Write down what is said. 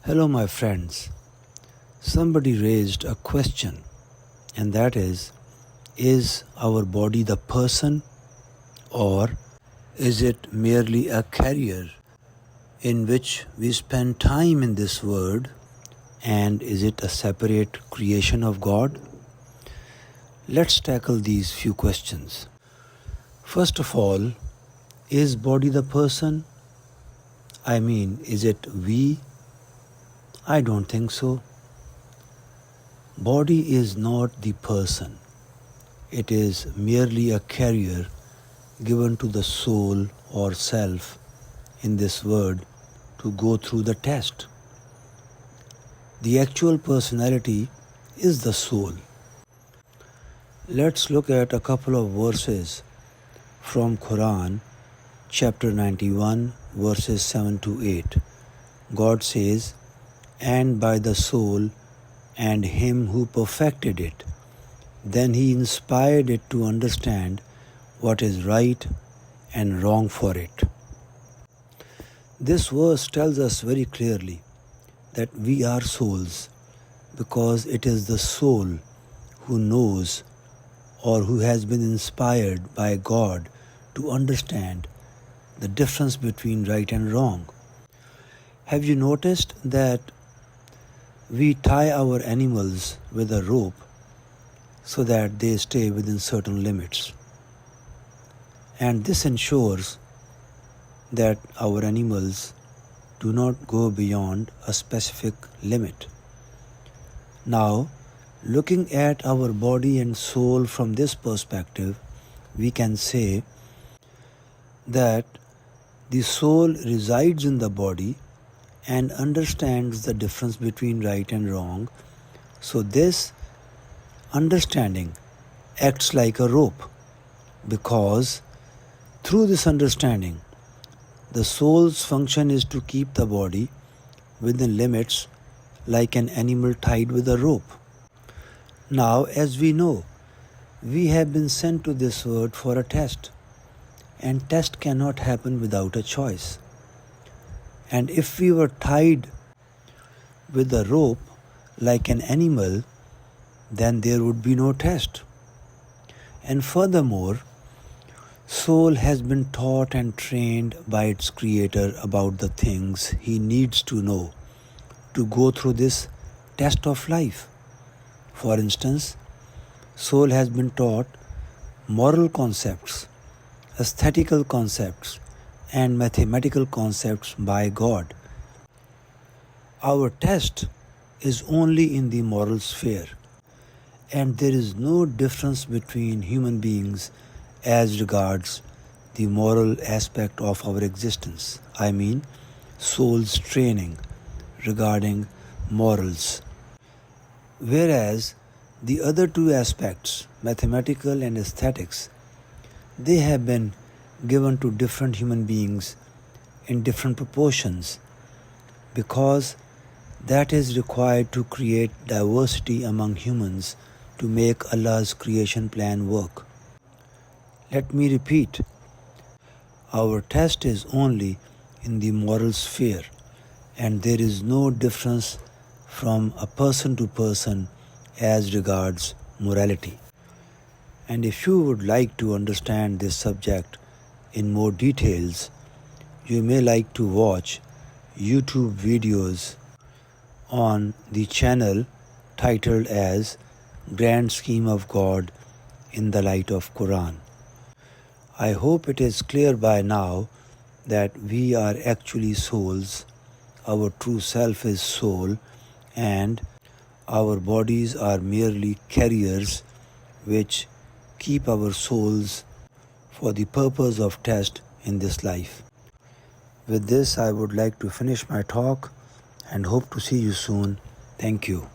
Hello, my friends. Somebody raised a question, and that is our body the person, or is it merely a carrier in which we spend time in this world, and is it a separate creation of God? Let's tackle these few questions. First of all, is body the person? I mean, is it we? I don't think so. Body is not the person. It is merely a carrier given to the soul or self in this world to go through the test. The actual personality is the soul. Let's look at a couple of verses from Quran, chapter 91, verses 7 to 8. God says, "And by the soul and him who perfected it, then he inspired it to understand what is right and wrong for it." This verse tells us very clearly that we are souls because it is the soul who knows or who has been inspired by God to understand the difference between right and wrong. Have you noticed that we tie our animals with a rope so that they stay within certain limits? And this ensures that our animals do not go beyond a specific limit. Now, looking at our body and soul from this perspective, we can say that the soul resides in the body and understands the difference between right and wrong. So this understanding acts like a rope, because through this understanding, the soul's function is to keep the body within limits like an animal tied with a rope. Now, as we know, we have been sent to this world for a test, and test cannot happen without a choice. And if we were tied with a rope like an animal, then there would be no test. And furthermore, soul has been taught and trained by its creator about the things he needs to know to go through this test of life. For instance, soul has been taught moral concepts, aesthetical concepts, and mathematical concepts by God. Our test is only in the moral sphere, and there is no difference between human beings as regards the moral aspect of our existence. I mean, soul's training regarding morals. Whereas the other two aspects, mathematical and aesthetics, they have been given to different human beings in different proportions, because that is required to create diversity among humans to make Allah's creation plan work. Let me repeat, our test is only in the moral sphere, and there is no difference from a person to person as regards morality. And if you would like to understand this subject in more details, you may like to watch YouTube videos on the channel titled as Grand Scheme of God in the Light of Quran. I hope it is clear by now that we are actually souls, our true self is soul, and our bodies are merely carriers which keep our souls for the purpose of test in this life. With this, I would like to finish my talk and hope to see you soon. Thank you.